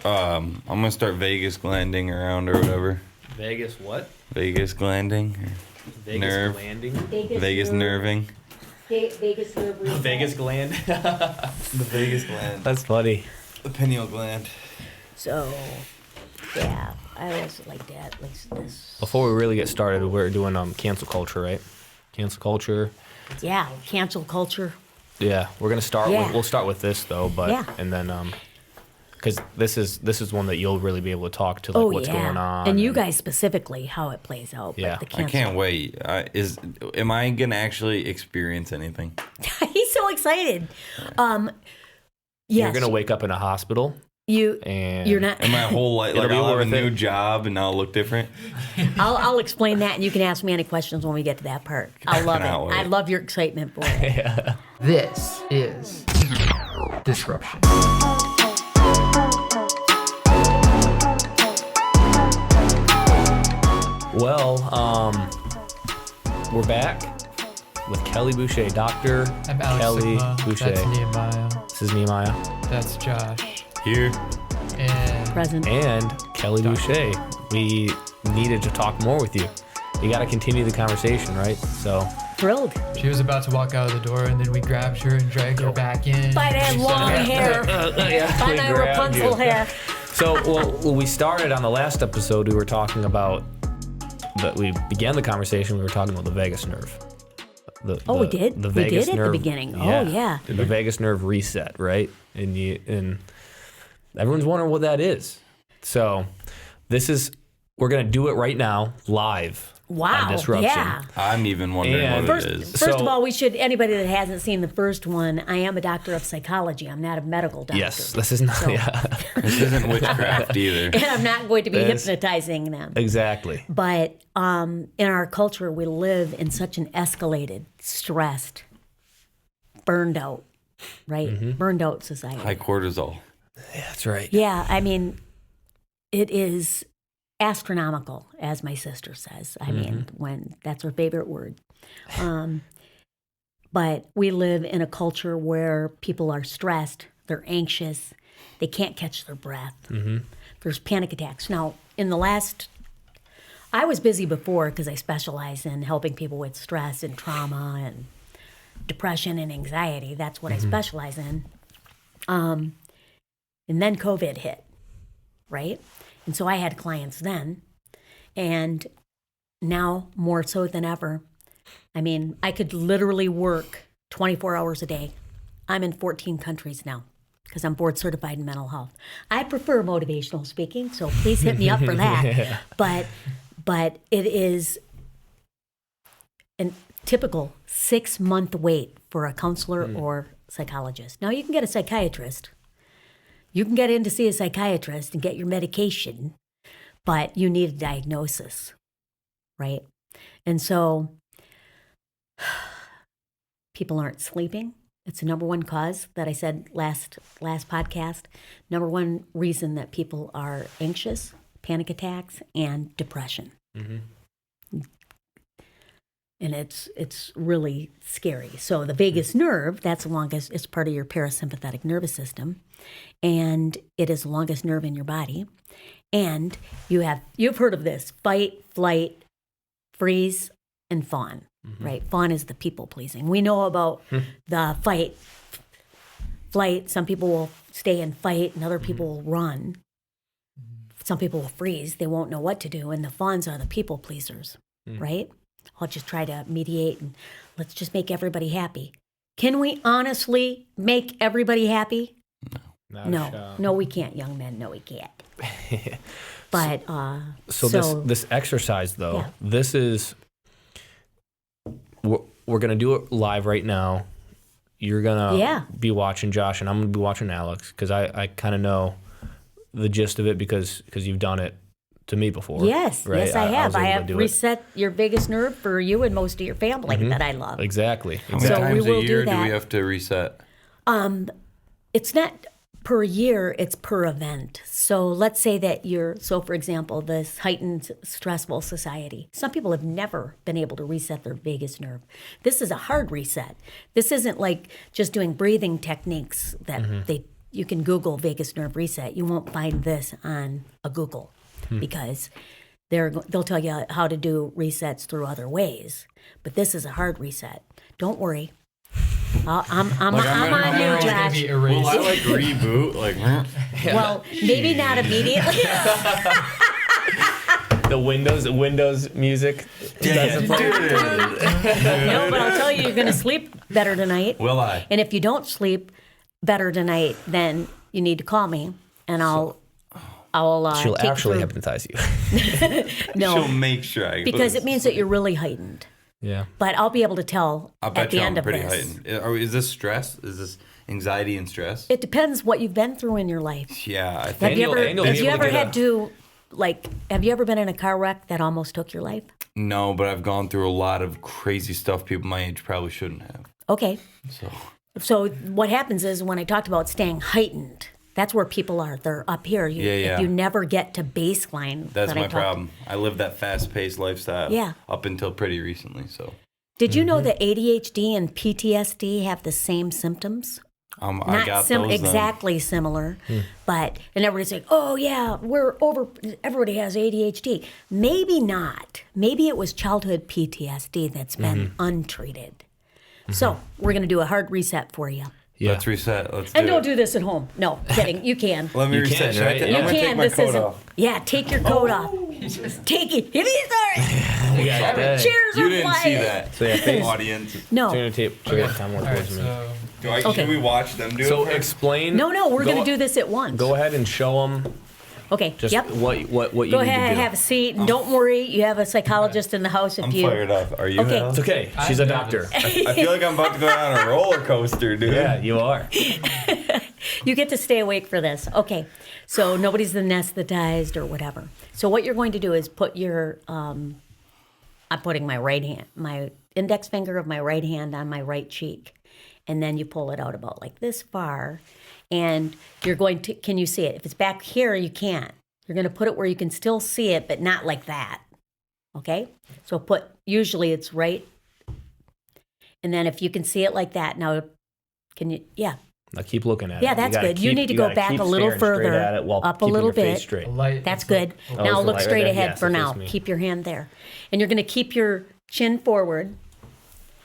I'm gonna start Vegas glanding around or whatever. Vegas what? Vegas glanding. Vegas Nerve. glanding? Vegas nerving. Vegas nerve reset. Vegas gland? The Vegas gland. That's funny. The pineal gland. So, yeah, I always like that. Like this. Before we really get started, we're doing cancel culture, right? Cancel culture. Yeah, cancel culture. Yeah, we're gonna start. Yeah. We'll start with this though, but Yeah. and then because this is one that you'll really be able to talk to, like what's going on, and you guys specifically how it plays out. Yeah. But the I cancel. can't wait. Am I gonna actually experience anything? He's so excited. Yes, You're gonna wake up in a hospital. And you're not. And my whole life, It'll like be I'll have a worth it. new job and I'll look different. I'll explain that, and you can ask me any questions when we get to that part. I love it. Cannot wait. I love your excitement for it. This is Disruption. Well, we're back with Kelly Bushey, Dr. I'm Alex Kelly Sikma. Bushéy. That's Nehemiah. This is Nehemiah. That's Josh. Here. And Present. And Kelly Bushéy. We needed to talk more with you. You got to continue the conversation, right? So Thrilled. she was about to walk out of the door, and then we grabbed her and dragged her back in. By that She long said, hair. By we my grabbed Rapunzel you. hair. So, well, we started on the last episode. We were talking about that. We began the conversation. We were talking about the vagus nerve. We did? The We vagus did at the nerve, beginning. Oh, yeah. The vagus nerve reset, right? And everyone's wondering what that is. So, we're gonna do it right now, live. Wow. On Disruption. Yeah. I'm even wondering And what it is. First So- of all, anybody that hasn't seen the first one, I am a doctor of psychology. I'm not a medical doctor. Yes, this is not. So- Yeah, This isn't witchcraft either. And I'm not going to be This- hypnotizing them. exactly. But in our culture, we live in such an escalated, stressed, burned out, right? Mm-hmm. Burned out society. High cortisol. Yeah, that's right. Yeah, I mean, it is astronomical, as my sister says. I mean, when that's her favorite word. But we live in a culture where people are stressed, they're anxious, they can't catch their breath. There's panic attacks. Now, I was busy before because I specialize in helping people with stress and trauma and depression and anxiety. That's what I specialize in. And then COVID hit, right? And so I had clients then, and now more so than ever. I mean, I could literally work 24 hours a day. I'm in 14 countries now because I'm board certified in mental health. I prefer motivational speaking, so please hit me up for that. Yeah. But it is a typical 6-month wait for a counselor or psychologist. Now you can get a psychiatrist. You can get in to see a psychiatrist and get your medication, but you need a diagnosis, right? And so people aren't sleeping. It's the number one cause that I said last podcast. Number one reason that people are anxious, panic attacks, and depression. And it's really scary. So the vagus nerve, that's the longest, it's part of your parasympathetic nervous system. And it is the longest nerve in your body. And you've heard of this: fight, flight, freeze, and fawn, right? Fawn is the people pleasing. We know about the fight, flight. Some people will stay and fight, and other people will run. Some people will freeze. They won't know what to do. And the fawns are the people pleasers, right? I'll just try to mediate and let's just make everybody happy. Can we honestly make everybody happy? No, we can't, young men. No, we can't. But So this exercise though, Yeah. this is we're gonna do it live right now. You're gonna be watching Josh, and I'm gonna be watching Alex because I kind of know the gist of it because you've done it to me before. yes, right? yes, I have. was I able to have do it. reset your vagus nerve for you and most of your family that I love. Exactly. How many So times we will a year do do we that. have to reset? It's not per year, it's per event. So let's say that for example, this heightened stressful society. Some people have never been able to reset their vagus nerve. This is a hard reset. This isn't like just doing breathing techniques that they you can Google vagus nerve reset. You won't find this on a Google because they'll tell you how to do resets through other ways. But this is a hard reset. Don't worry. I'm on you, Josh. Will I like reboot? Like, Well, maybe not immediately. The Windows music. yeah, No, but I'll tell you, you're going to sleep better tonight. will I? And if you don't sleep better tonight, then you need to call me, and I'll She'll take you actually through. hypnotize you. No, She'll make sure I because it means that you're really heightened. Yeah. But I'll be able to tell I at bet the you end I'm of pretty this. heightened. Is this stress? Is this anxiety and stress? It depends what you've been through in your life. Yeah, I Have think. you ever, Daniel, have you able to ever get had to, like, have you ever been in a car wreck that almost took your life? No, but I've gone through a lot of crazy stuff people my age probably shouldn't have. Okay. So So what happens is when I talked about staying heightened, that's where people are. They're up here. Yeah. If you never get to baseline. that's that I my talked- problem. I lived that fast-paced lifestyle. Yeah. Up until pretty recently. So Did you know that ADHD and PTSD have the same symptoms? I Not got those. exactly similar, but and everybody's like, "Oh yeah, everybody has ADHD." Maybe not. Maybe it was childhood PTSD that's been untreated. So we're gonna do a hard reset for you. Yeah. Let's reset. Let's And do don't it. do this at home. No, kidding. You can. Let me You reset. can, Should I right? ta- You I'm gonna can. take my This coat isn't. off. Yeah, take your coat off. Take it. If he's sorry. Yeah, dang. Cheers You are didn't flying. see that. So yeah, face. Audience. No, Turn the tape. Check it. Time more All right, towards me. so Should we watch them do So it? first? explain. no. We're Go- gonna do this at once. Go ahead and show them Okay. just Yep. what you Go need ahead, to do. have a seat, and don't worry. You have a psychologist in the house if I'm you. fired up. Are you? Okay. Hal? It's okay. She's a I'm doctor. I feel like I'm about to go down a roller coaster, dude. Yeah, you are. You get to stay awake for this. Okay. So nobody's anesthetized or whatever. So what you're going to do is put your, I'm putting my index finger of my right hand on my right cheek. And then you pull it out about like this far. And you're going to, can you see it? If it's back here, you can't. You're going to put it where you can still see it, but not like that. Okay? So usually it's right. And then if you can see it like that, now, can you, yeah. Now keep looking at it. Yeah, that's gotta good. You keep- need to go gotta back keep a little staring straight further, at it while up a keeping little your face bit. straight. the light. That's it's like- good. Oh, Now it's the look light straight right there? ahead Yes, for it now. faced me. Keep your hand there. And you're going to keep your chin forward.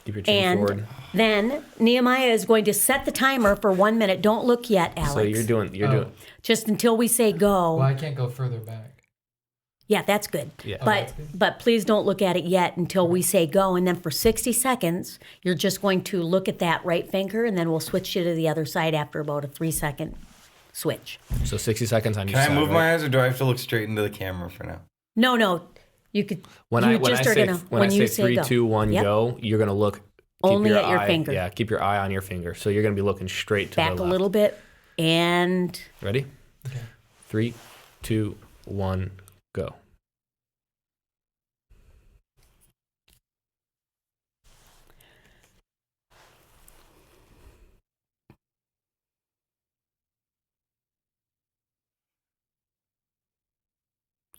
Keep your chin And forward. then Nehemiah is going to set the timer for 1 minute. Don't look yet, Alex. So you're doing. Just until we say go. Well, I can't go further back. Yeah, that's good. Yeah. But but please don't look at it yet until we say go. And then for 60 seconds, you're just going to look at that right finger, and then we'll switch you to the other side after about a 3-second switch. So 60 seconds on each Can side. I move right? my eyes, or do I have to look straight into the camera for now? No. You could. When you I when I just are say gonna, when I you say 3, go. 2, 1, Yep. go, you're gonna look. Keep Only your at your eye- finger. Yeah, keep your eye on your finger. So you're gonna be looking straight to Back the a left. little bit, and Ready? Okay. 3, 2, 1, go.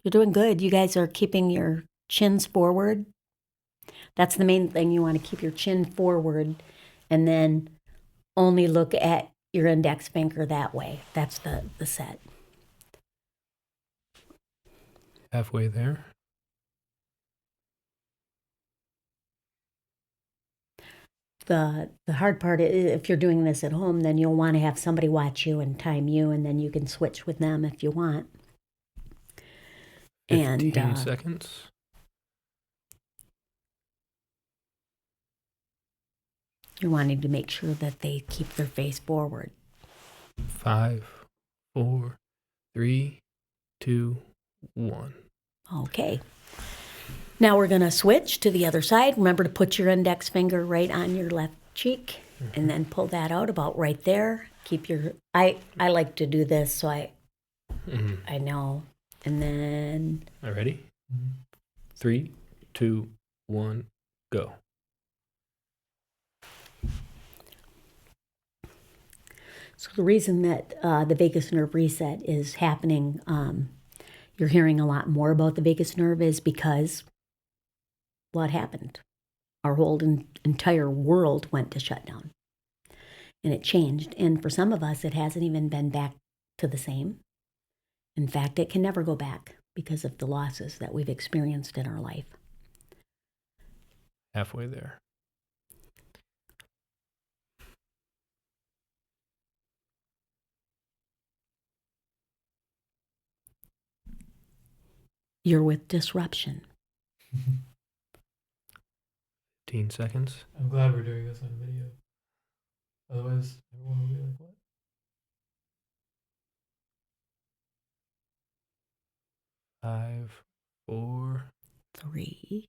you're doing good. You guys are keeping your chins forward. That's the main thing. You want to keep your chin forward, and then only look at your index finger that way. That's the set. Halfway there. The hard part is if you're doing this at home, then you'll want to have somebody watch you and time you, and then you can switch with them if you want. 15 And seconds. you're wanting to make sure that they keep their face forward. 5, 4, 3, 2, 1. Okay. Now we're going to switch to the other side. Remember to put your index finger right on your left cheek and then pull that out about right there. Keep your I like to do this so I know. And then All right, ready? 3, 2, 1, go. so the reason that the vagus nerve reset is happening, you're hearing a lot more about the vagus nerve is because what happened? Our whole entire world went to shutdown. and it changed. And for some of us, it hasn't even been back to the same. In fact, it can never go back because of the losses that we've experienced in our life. Halfway there. You're with disruption. 15 seconds. I'm glad we're doing this on video. Otherwise, everyone will be like, what? 5, 4. 3.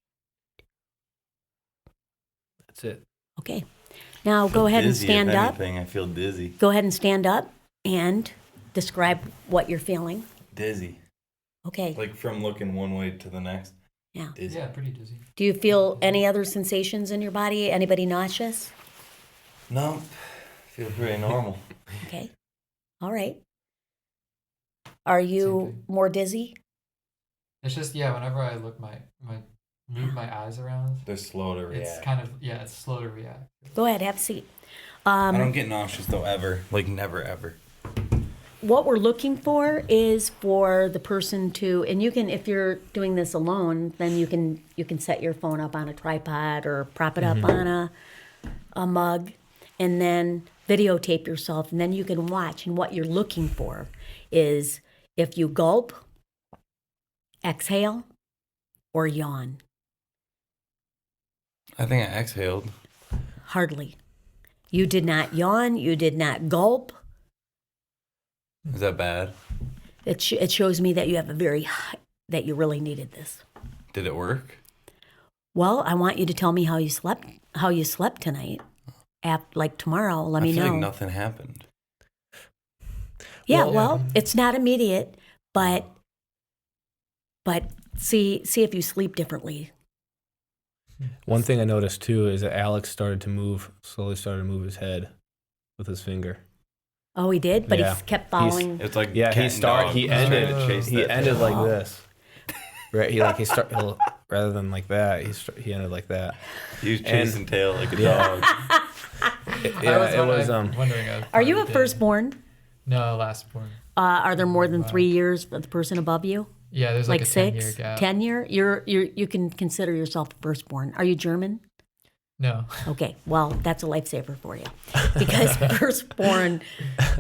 That's it. Okay. Now go ahead and Dizzy, stand if up. anything, I feel dizzy. Go ahead and stand up and describe what you're feeling. Dizzy. Okay. Like from looking one way to the next. Yeah. Dizzy. Yeah, pretty dizzy. Do you feel any other sensations in your body? Anybody nauseous? No. Feel pretty normal. Okay. All right. Are Same you thing. more dizzy? It's just, whenever I look move my eyes around, They're slow to react. it's kind of, it's slow to react. Go ahead, have a seat. I don't get nauseous though, ever. Like never, ever. What we're looking for is for the person to, and you can, if you're doing this alone, then you can set your phone up on a tripod or prop it up on a mug, and then videotape yourself, and then you can watch. And what you're looking for is if you gulp, exhale, or yawn. I think I exhaled. Hardly. You did not yawn. You did not gulp. Is that bad? It shows me that you have that you really needed this. Did it work? Well, I want you to tell me how you slept tonight. Like tomorrow, let me know. I feel like nothing happened. Yeah, well, it's not immediate, but see if you sleep differently. One thing I noticed too is that Alex slowly started to move his head with his finger. Oh, he did, but Yeah. he kept following. It's like He ended ended like this. Right, rather than like that, he ended like that. He was chasing tail like a dog. It was wondering. Are you a firstborn? No, lastborn. Are there more than 3 years for the person above you? Yeah, there's like a 6, 10-year gap. 10 year? You can consider yourself a firstborn. Are you German? No. Okay, well, that's a lifesaver for you. Because firstborn,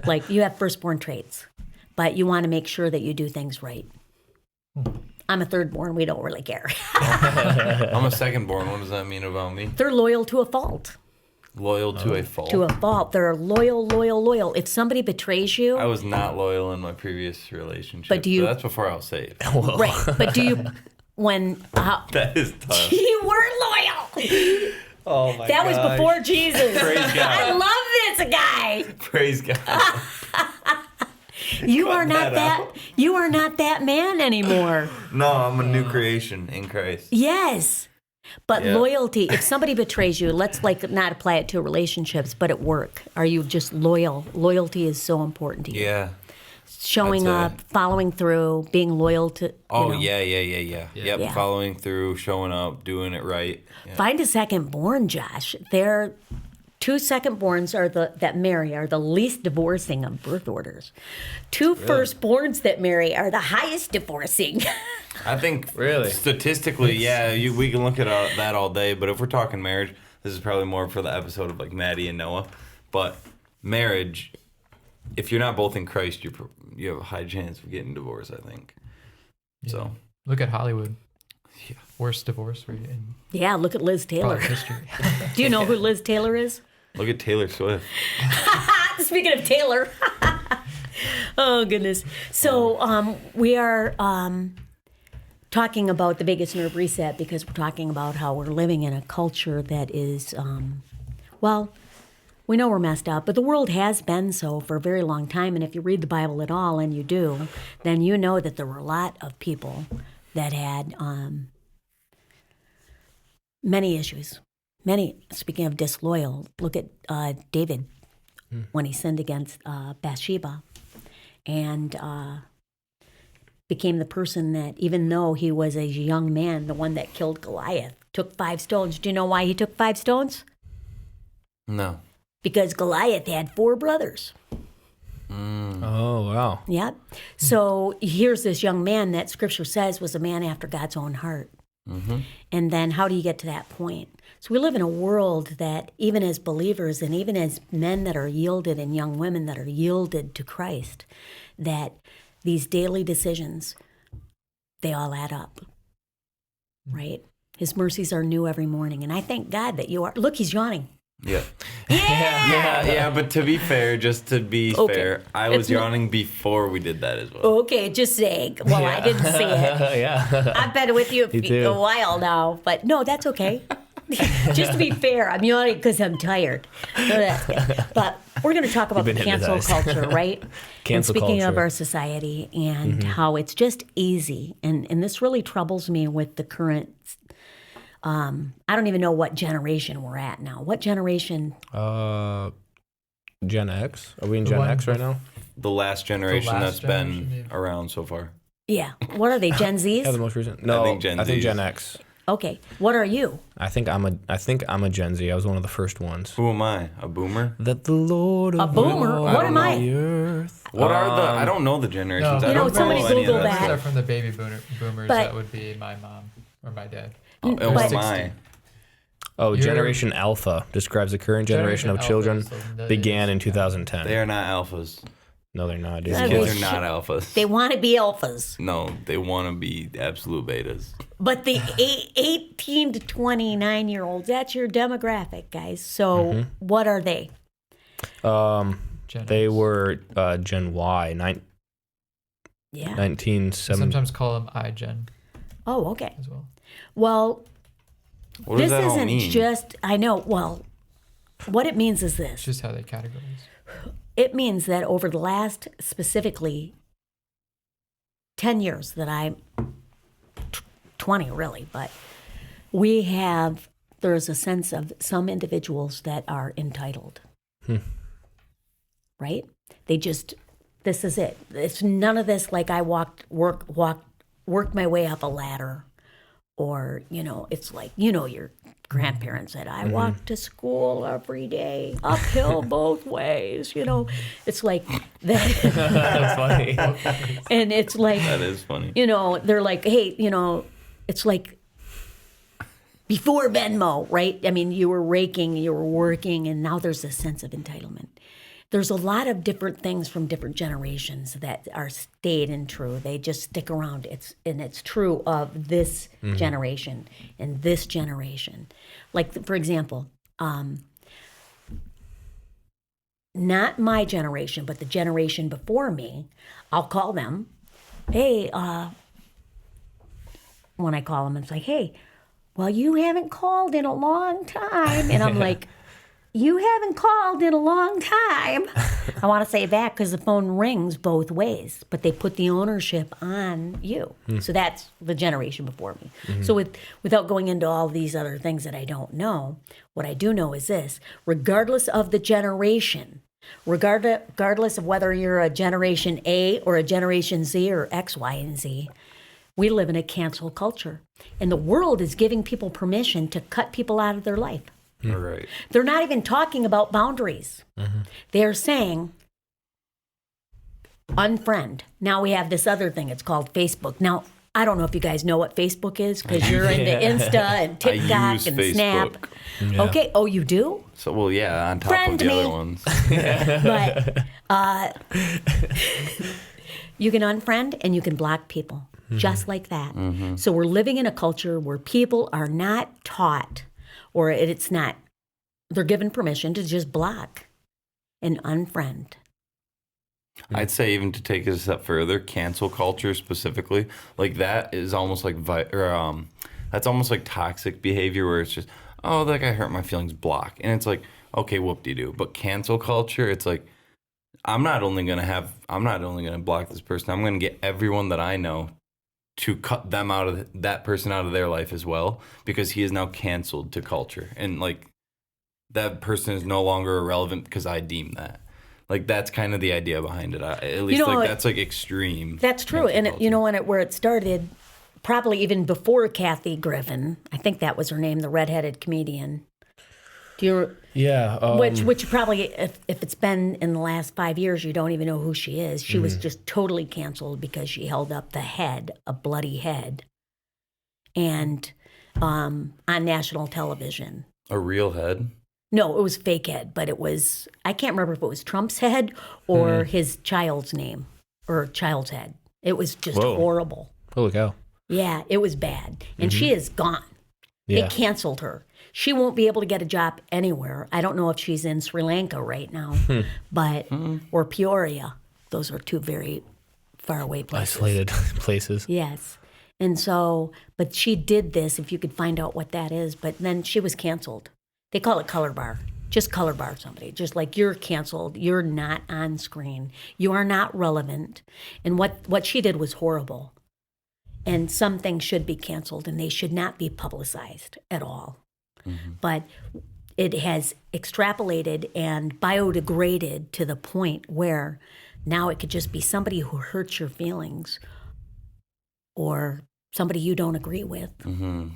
like you have firstborn traits, but you want to make sure that you do things right. I'm a thirdborn. We don't really care. I'm a secondborn. What does that mean about me? They're loyal to a fault. Loyal to a fault. To a fault. They're loyal. If somebody betrays you, I was not loyal in my previous relationship. But do you- that's before I was saved. right? But do you That is tough. you weren't loyal? Oh my That was before Jesus. Praise God. I love this guy. Praise God. You are Cut not that you are not that man anymore. No, I'm a new creation in Christ. Yes. But Yeah. loyalty, if somebody betrays you, let's not apply it to relationships, but at work. Are you just loyal? Loyalty is so important to you. Yeah. Showing That's up, following through, being loyal to. Oh, you know. yeah. Yep, Yeah. following through, showing up, doing it right. Yeah. Find a second-born, Josh. They're 2 second-borns that marry are the least divorcing of birth orders. 2 first-borns that marry are the highest divorcing. I think Really? statistically, we can look at that all day. But if we're talking marriage, this is probably more for the episode of like Maddie and Noah. But marriage, if you're not both in Christ, you have a high chance of getting divorced, I think. Yeah. So Look at Hollywood. Yeah. Worst divorce rate in Yeah, look at Liz Taylor. probably history. Do you know who Liz Taylor is? look at Taylor Swift. Speaking of Taylor. Oh, goodness. So we are talking about the vagus nerve reset because we're talking about how we're living in a culture that is, we know we're messed up, but the world has been so for a very long time. And if you read the Bible at all, and you do, then you know that there were a lot of people that had many issues. Speaking of disloyal, look at David when he sinned against Bathsheba and became the person that, even though he was a young man, the one that killed Goliath, took 5 stones. Do you know why he took 5 stones? No. because Goliath had 4 brothers. Oh, wow. Yep. So here's this young man that Scripture says was a man after God's own heart. Mm-hmm. And then how do you get to that point? So we live in a world that even as believers and even as men that are yielded and young women that are yielded to Christ, that these daily decisions, they all add up, right? His mercies are new every morning. And I thank God that you are. Look, he's yawning. Yeah. Yeah. Yeah. But to be fair, just to be fair, I was yawning before we did that as well. Okay, just saying. Well, I didn't see it. Yeah. I've been with you a while now, but no, that's okay. Just to be fair, I'm yawning because I'm tired. No, that's good. But we're going to talk about the cancel culture, right? Cancel Speaking culture. of our society and how it's just easy, and this really troubles me with the current. I don't even know what generation we're at now. What generation? Gen X. Are we in Gen X right now? The last generation that's been around so far. Yeah. What are they? Gen Zs? Yeah, the most recent. No, I think Gen X. Okay. What are you? I think I'm a Gen Z. I was one of the first ones. Who am I? A boomer? That the Lord of A boomer? What am I? the earth. What are the? I don't know the generations. No, I don't somebody know any of Google that. that. They're from the baby boomers. But- That would be my mom or my dad. Oh, But- what am I? Oh, You're- Generation Alpha describes the current generation of Alpha, children so that began is- in 2010. They are not alphas. No, they're not. Dude. Yeah, Kids they are not alphas. They want to be alphas. No, they want to be absolute betas. But the 18 to 29-year-olds, that's your demographic, guys. So what are they? Gen They X. were Gen Y, Yeah. 1970. Sometimes call them iGen Oh, okay. as well. Well, What does this that all isn't mean? just, I know, well, what it means is It's this. just how they categorize. It means that over the last specifically 10 years that I'm 20 really, but there's a sense of some individuals that are entitled. Right? This is it. It's none of this like I worked my way up a ladder, or, it's like, your grandparents said, I walked to school every day, uphill both ways, It's like that. That's funny. And it's like, That is funny. they're like, hey, it's like before Venmo, right? I mean, you were raking, you were working, and now there's this sense of entitlement. There's a lot of different things from different generations that are stayed and true. They just stick around. It's true of this generation and this generation. Like, for example, not my generation, but the generation before me, I'll call them, hey, when I call them, it's like, hey, well, you haven't called in a long time. And I'm like, you haven't called in a long time. I want to say that because the phone rings both ways, but they put the ownership on you. So that's the generation before me. So without going into all these other things that I don't know, what I do know is this: regardless of the generation, regardless of whether you're a Generation A or a Generation Z or X, Y, and Z, we live in a cancel culture. And the world is giving people permission to cut people out of their life. All right. They're not even talking about boundaries. They're saying unfriend. Now we have this other thing. It's called Facebook. Now, I don't know if you guys know what Facebook is because you're into Insta and TikTok use and Facebook. Snap. Yeah. Okay. Oh, you do? So, well, yeah, on top Friend of the me. other ones. But you can unfriend and you can block people just like that. So we're living in a culture where people are not taught, or it's not, they're given permission to just block and unfriend. I'd say even to take it a step further, cancel culture specifically, like that is almost like that's almost like toxic behavior where it's just, oh, that guy hurt my feelings, block. And it's like, okay, whoop-de-doo. But cancel culture, it's like, I'm not only going to block this person, I'm going to get everyone that I know to cut them out of that person out of their life as well, because he is now canceled to culture. And like that person is no longer irrelevant because I deem that. Like that's kind of the idea behind it. At least that's like extreme. That's true. And where it started, probably even before Kathy Griffin, I think that was her name, the redheaded comedian. Do you? Yeah. Which probably, if it's been in the last 5 years, you don't even know who she is. She was just totally canceled because she held up the head, a bloody head, and on national television. A real head? No, it was fake head, but it was, I can't remember if it was Trump's head or his child's name or child's head. It was just horrible. Holy cow. Yeah, it was bad. And she is gone. Yeah. They canceled her. She won't be able to get a job anywhere. I don't know if she's in Sri Lanka right now, but or Peoria. Those are two very far away places. Isolated places. Yes. And so, but she did this, if you could find out what that is, but then she was canceled. They call it color bar. Just color bar somebody. Just like you're canceled. You're not on screen. You are not relevant. And what she did was horrible. And some things should be canceled and they should not be publicized at all. But it has extrapolated and biodegraded to the point where now it could just be somebody who hurts your feelings or somebody you don't agree with.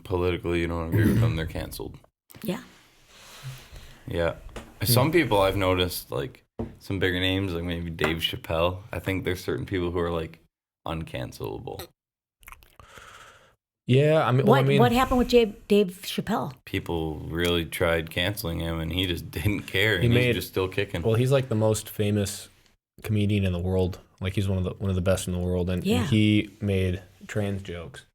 Politically, you don't agree with them, they're canceled. Yeah. Yeah. Some people I've noticed, like some bigger names, like maybe Dave Chappelle. I think there's certain people who are like uncancelable. Yeah, I mean, what happened with Dave Chappelle? People really tried canceling him, and he just didn't care. And he's just still kicking. Well, he's like the most famous comedian in the world. Like he's one of the best in the world, and he made trans jokes.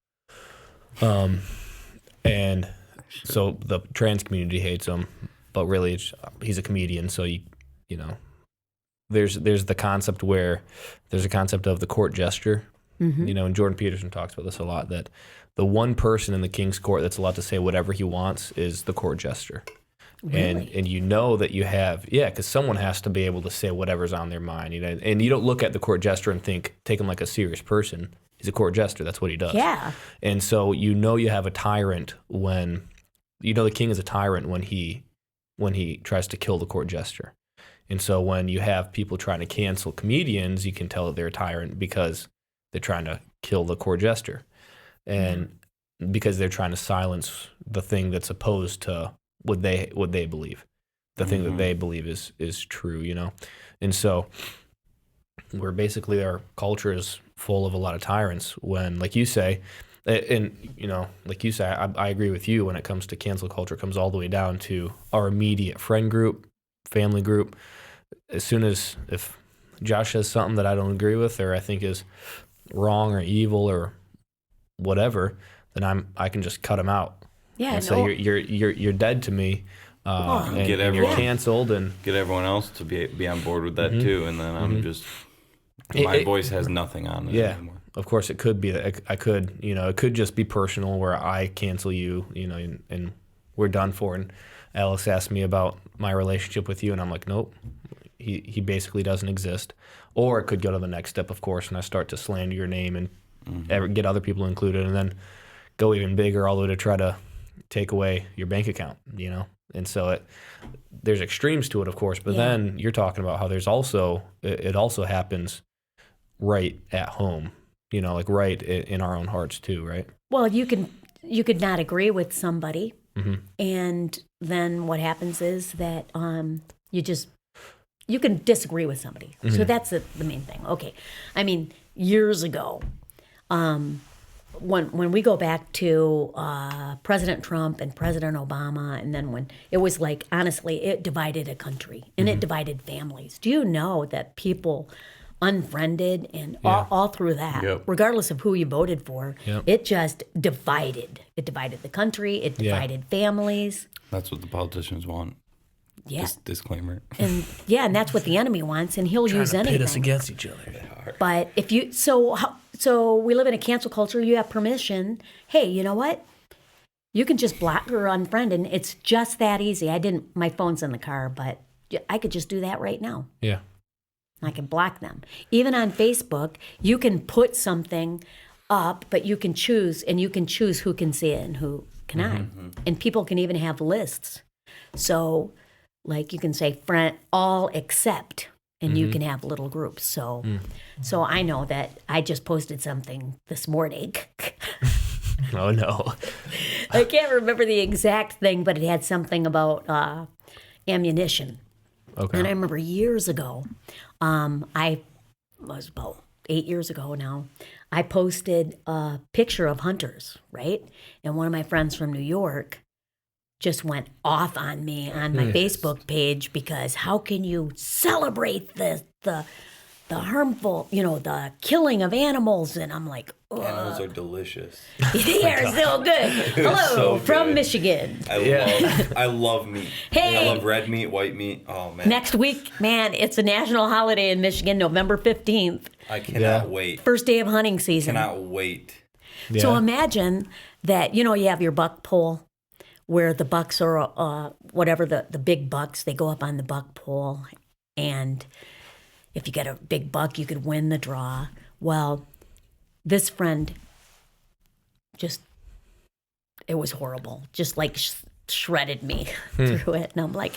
And so the trans community hates him, but really he's a comedian, so you know, there's the concept where there's a concept of the court gesture. You know, and Jordan Peterson talks about this a lot, that the one person in the king's court that's allowed to say whatever he wants is the court jester. Really? And you know that you have, because someone has to be able to say whatever's on their mind. You know, and you don't look at the court jester and take him like a serious person. He's a court jester. That's what he does. Yeah. And so you know you have a tyrant when, you know the king is a tyrant when he tries to kill the court jester. And so when you have people trying to cancel comedians, you can tell that they're a tyrant because they're trying to kill the court jester. And because they're trying to silence the thing that's opposed to what they believe, the thing that they believe is true, you know. And so we're basically, our culture is full of a lot of tyrants when, like you say, and you know, like you say, I agree with you when it comes to cancel culture. It comes all the way down to our immediate friend group, family group. As soon as if Josh says something that I don't agree with or I think is wrong or evil or whatever, then I can just cut him out. Yeah, and say you're dead to me, and you're canceled, and get everyone else to be on board with that too, and then I'm just my voice has nothing on it anymore. Of course, it could be that I could, you know, it could just be personal where I cancel you, you know, and we're done for. And Alex asked me about my relationship with you, and I'm like, nope, he basically doesn't exist. Or it could go to the next step, of course, and I start to slander your name and get other people included, and then go even bigger all the way to try to take away your bank account, you know? And so there's extremes to it, of course, but then you're talking about how it also happens right at home, you know, like right in our own hearts too, right? Well, you could not agree with somebody, and then what happens is that you can disagree with somebody. So that's the main thing. Okay. I mean, years ago, when we go back to President Trump and President Obama, and then when it was like, honestly, it divided a country and it divided families. Do you know that people unfriended and all through that, regardless of who you voted for, it just divided. It divided the country. It divided families. That's what the politicians want. Yeah. Disclaimer. And that's what the enemy wants, and he'll use anything. Pit us against each other. But if you so we live in a cancel culture. You have permission. Hey, you know what? You can just block or unfriend, and it's just that easy. My phone's in the car, but I could just do that right now. Yeah. I can block them. Even on Facebook, you can put something up, but you can choose who can see it and who cannot. And people can even have lists. So, like, you can say friend all except, and you can have little groups. So I know that I just posted something this morning. Oh no. I can't remember the exact thing, but it had something about ammunition. Okay. And I remember years ago, I was about 8 years ago now, I posted a picture of hunters, right? And one of my friends from New York just went off on me on my Facebook page because how can you celebrate the harmful, the killing of animals? And I'm like, ugh. Animals are delicious. They are so good. Hello, so from good. Michigan. I love meat. Hey. I love red meat, white meat. Oh, man. Next week, man, it's a national holiday in Michigan, November 15th. I cannot wait. First day of hunting season. Cannot wait. Yeah. So imagine that, you have your buck pole where the bucks are, whatever the big bucks, they go up on the buck pole. And if you get a big buck, you could win the draw. Well, this friend it was horrible. Just like shredded me through it. And I'm like,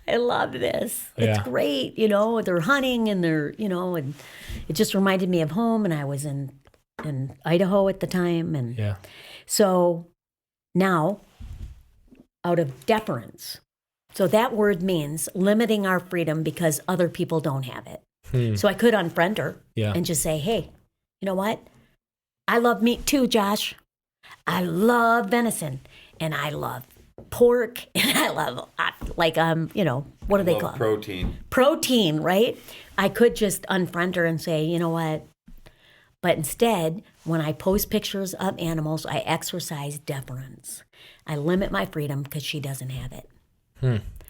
I love this. It's great. They're hunting and and it just reminded me of home. And I was in Idaho at the time. And so now, out of deference, so that word means limiting our freedom because other people don't have it. So I could unfriend her and just say, hey, you know what? I love meat too, Josh. I love venison and I love pork and I love, what do they call it? Protein. Protein, right? I could just unfriend her and say, you know what? But instead, when I post pictures of animals, I exercise deference. I limit my freedom because she doesn't have it.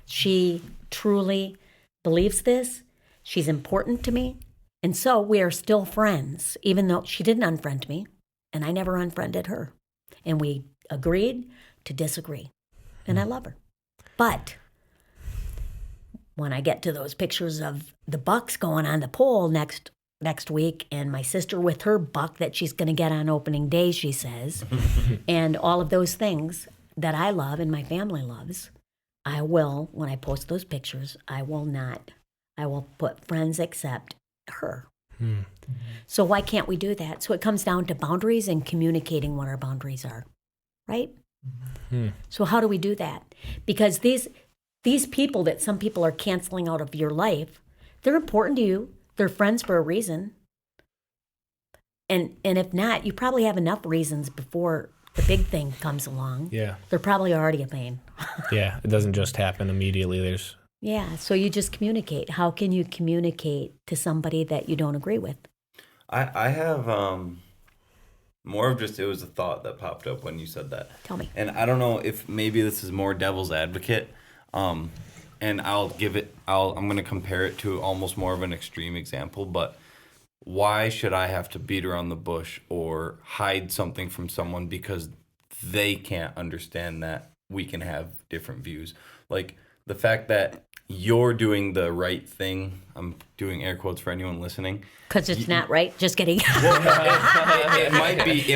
She truly believes this. She's important to me. And so we are still friends, even though she didn't unfriend me, and I never unfriended her. And we agreed to disagree. And I love her. But when I get to those pictures of the bucks going on the pole next week, and my sister with her buck that she's going to get on opening day, she says, and all of those things that I love and my family loves, I will, when I post those pictures, I will put friends except her. So why can't we do that? So it comes down to boundaries and communicating what our boundaries are, right? So how do we do that? Because these people that some people are canceling out of your life, they're important to you. They're friends for a reason. And if not, you probably have enough reasons before the big thing comes along. Yeah. They're probably already a pain. Yeah. It doesn't just happen immediately. Yeah. So you just communicate. How can you communicate to somebody that you don't agree with? I have more of just, it was a thought that popped up when you said that. Tell me. And I don't know if maybe this is more devil's advocate. And I'm going to compare it to almost more of an extreme example, but why should I have to beat around the bush or hide something from someone because they can't understand that we can have different views? Like the fact that you're doing the right thing, I'm doing air quotes for anyone listening. Because it's not right. Just kidding. it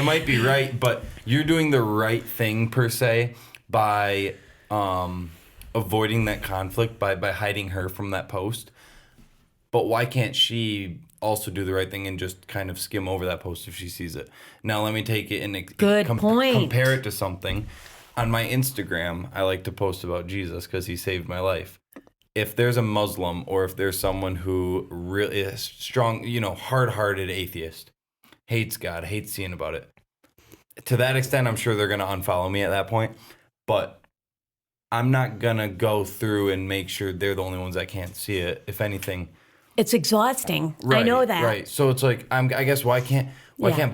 might be right, but you're doing the right thing per se by avoiding that conflict by hiding her from that post. But why can't she also do the right thing and just kind of skim over that post if she sees it? Now let me take it and compare it to something. On my Instagram, I like to post about Jesus because he saved my life. If there's a Muslim or if there's someone who really is strong, hard-hearted atheist, hates God, hates seeing about it, to that extent, I'm sure they're going to unfollow me at that point. But I'm not going to go through and make sure they're the only ones that can't see it. If anything, it's exhausting. Right, I know that. Right. So it's like, I guess why can't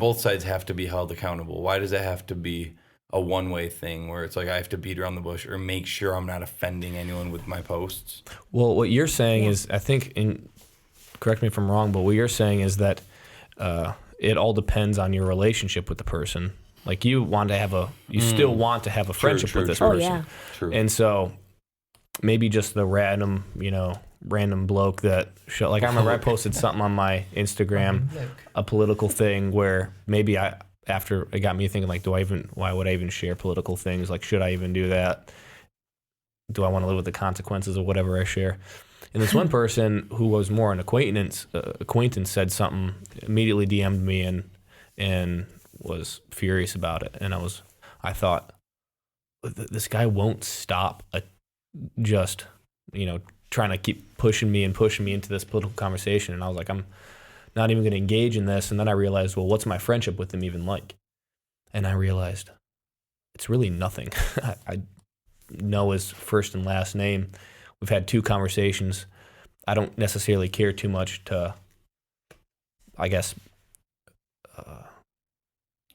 both sides have to be held accountable? Why does it have to be a one-way thing where it's like I have to beat around the bush or make sure I'm not offending anyone with my posts? Well, what you're saying is, I think, correct me if I'm wrong, but what you're saying is that it all depends on your relationship with the person. Like you still want to have a friendship with this person. Oh, yeah. True. And so maybe just the random bloke that I remember I posted something on my Instagram, a political thing where maybe after it got me thinking, like, why would I even share political things? Like, should I even do that? Do I want to live with the consequences of whatever I share? And this one person who was more an acquaintance said something, immediately DM'd me and was furious about it. And I thought, this guy won't stop just, trying to keep pushing me into this political conversation. And I was like, I'm not even going to engage in this. And then I realized, well, what's my friendship with him even like? And I realized it's really nothing. I know his first and last name. We've had 2 conversations. I don't necessarily care too much to, I guess,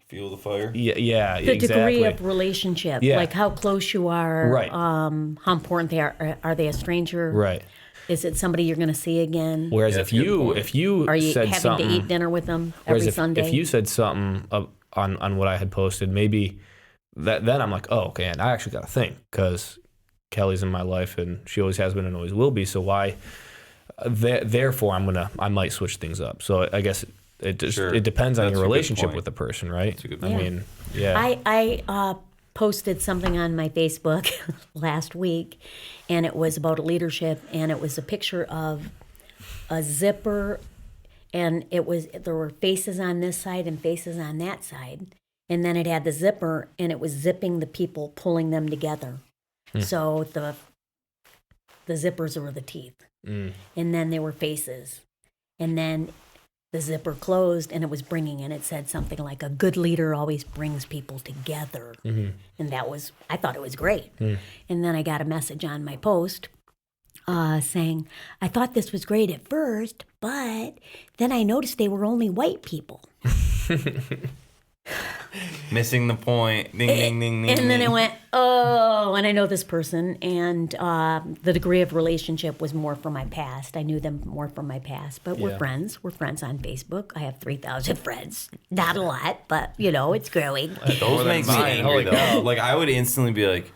Fuel the fire. Yeah, the exactly. degree of relationship, Yeah. like how close you are, Right. how important they are. Are they a stranger? Right. Is it somebody you're going to see again? Whereas Yeah, if that's a good point. you Are you said having something, to eat dinner with them whereas every if, Sunday? if you said something on what I had posted, maybe then I'm like, oh, okay, and I actually got to think, because Kelly's in my life and she always has been and always will be. So why? Therefore, I might switch things up. So I guess it depends on That's your a good relationship point. with the person, right? That's a good I point. mean, yeah. I posted something on my Facebook last week, and it was about leadership, and it was a picture of a zipper, and there were faces on this side and faces on that side, and then it had the zipper, and it was zipping the people, pulling them together. So the zippers were the teeth, and then there were faces, and then the zipper closed, and it was and it said something like, a good leader always brings people together. And I thought it was great. And then I got a message on my post saying, I thought this was great at first, but then I noticed they were only white people. Missing the point. Ding, ding, ding, ding. And then I ding. went, oh, and I know this person, and the degree of relationship was more from my past. I knew them more from my past, but we're Yeah. friends. We're friends on Facebook. I have 3,000 friends. Not a lot, but, it's growing. Those make me mine. angry, Holy though. cow. Like, I would instantly be like,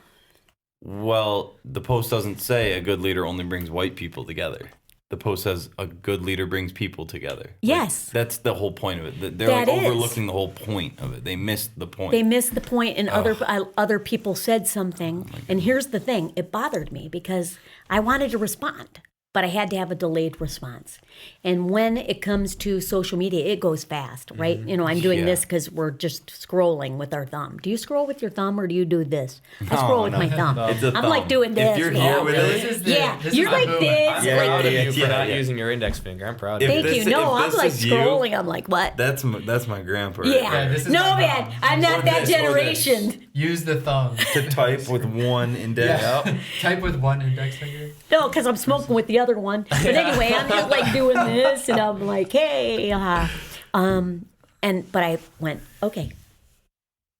well, the post doesn't say a good leader only brings white people together. The post says a good leader brings people together. Like, Yes. that's the whole point of it. They're That like is. overlooking the whole point of it. They missed the point. They missed the point, and other people said something. And here's the thing: it bothered me because I wanted to respond, but I had to have a delayed response. And when it comes to social media, it goes fast, right? I'm doing Yeah. this because we're just scrolling with our thumb. Do you scroll with your thumb or do you do this? I No, scroll with no. my thumb. It's a I'm thumb. like doing this. If you're man. here with This it, is the- Yeah, this is you're the like movement. this. I'm Yeah, like, proud of yeah, you for for yeah, not yeah. using your index finger. I'm proud of If you. thank this- you. if No, I'm this like is you, scrolling. I'm like, what? that's my grandpa. Right Yeah. there. this is No, my man, thumb. I'm not Or that this, or this. generation. Use the thumb. To type with one index. Yeah. Type with one index finger. No, because I'm smoking with the other one. But anyway, I'm just like doing this, and I'm like, hey, but I went, okay,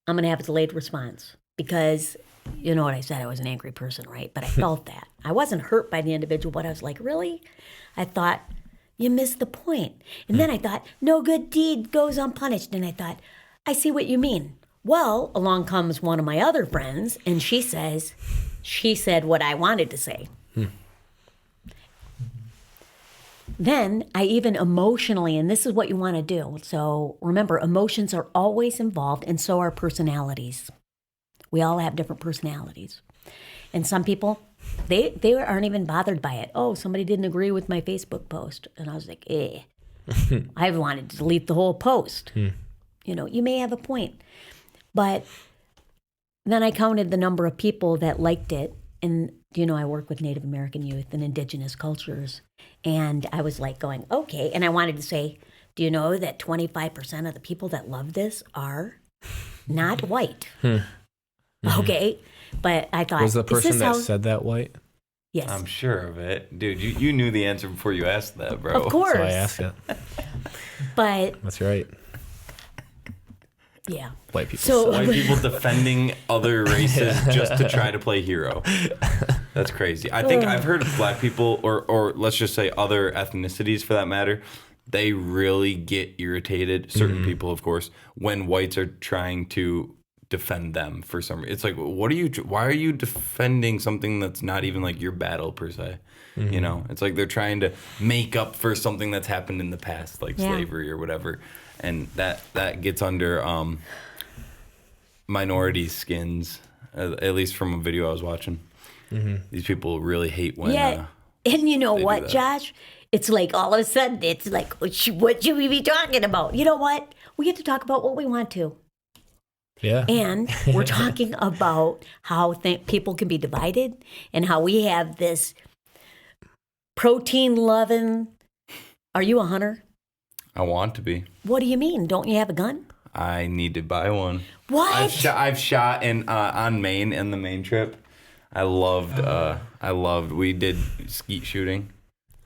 I'm gonna have a delayed response because you know what I said, I was an angry person, right? But I felt that I wasn't hurt by the individual, but I was like, really? I thought you missed the point, and then I thought, no good deed goes unpunished, and I thought, I see what you mean. Well, along comes one of my other friends, and she said what I wanted to say. Then I even emotionally, and this is what you want to do. So remember, emotions are always involved, and so are personalities. We all have different personalities. And some people, they aren't even bothered by it. Oh, somebody didn't agree with my Facebook post. And I was like, eh. I wanted to delete the whole post. You may have a point. But then I counted the number of people that liked it. And, I work with Native American youth and indigenous cultures. And I was like going, okay. And I wanted to say, do you know that 25% of the people that love this are not white? Okay. But I thought, Was the person is this that how... said that white? Yes. I'm sure of it. Dude, you knew the answer before you asked that, bro. Of course. So I asked it. But, That's right. yeah. White people. So, White people defending other races just to try to play hero. That's crazy. I think I've heard black people, or let's just say other ethnicities for that matter, they really get irritated, certain people, of course, when whites are trying to defend them for some reason. It's like, why are you defending something that's not even like your battle per se? It's like they're trying to make up for something that's happened in the past, like slavery or whatever. And that gets under minority skins, at least from a video I was watching. These people really hate when yeah. And you know they do what, that. Josh? It's like all of a sudden, it's like, what should we be talking about? You know what? We get to talk about what we want to. Yeah. And we're talking about how people can be divided and how we have this protein loving. Are you a hunter? I want to be. What do you mean? Don't you have a gun? I need to buy one. What? I've shot on Maine in the Maine trip. I loved. We did skeet shooting.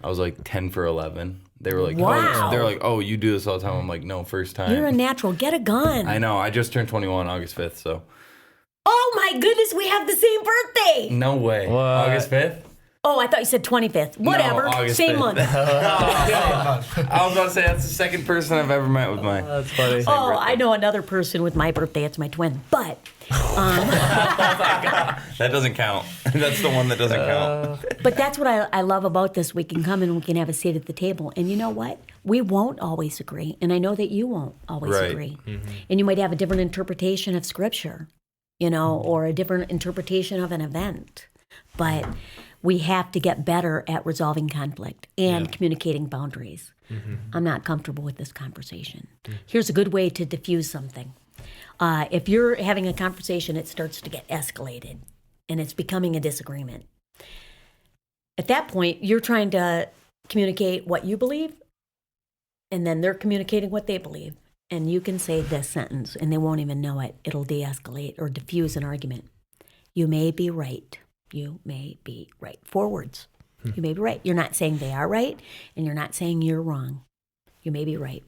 I was like 10 for 11. They were like, wow. They're like, oh, you do this all the time. I'm like, no, first time. You're a natural. Get a gun. I know. I just turned 21 August 5th, so. Oh my goodness, we have the same birthday. No way. What? August 5th? Oh, I thought you said 25th. Whatever. August Same 5th. month. I was about to say, that's the second person I've ever met with mine. That's funny. Oh, I know another person with my birthday. It's my twin. But That doesn't count. That's the one that doesn't count. but that's what I love about this. We can come and we can have a seat at the table. And you know what? We won't always agree. And I know that you won't always Right. agree. And you might have a different interpretation of Scripture, or a different interpretation of an event. But we have to get better at resolving conflict and communicating boundaries. I'm not comfortable with this conversation. Here's a good way to diffuse something. If you're having a conversation, it starts to get escalated and it's becoming a disagreement. At that point, you're trying to communicate what you believe, and then they're communicating what they believe. And you can say this sentence and they won't even know it. It'll de-escalate or diffuse an argument. You may be right. You may be right. 4 words. You may be right. You're not saying they are right, and you're not saying you're wrong. You may be right.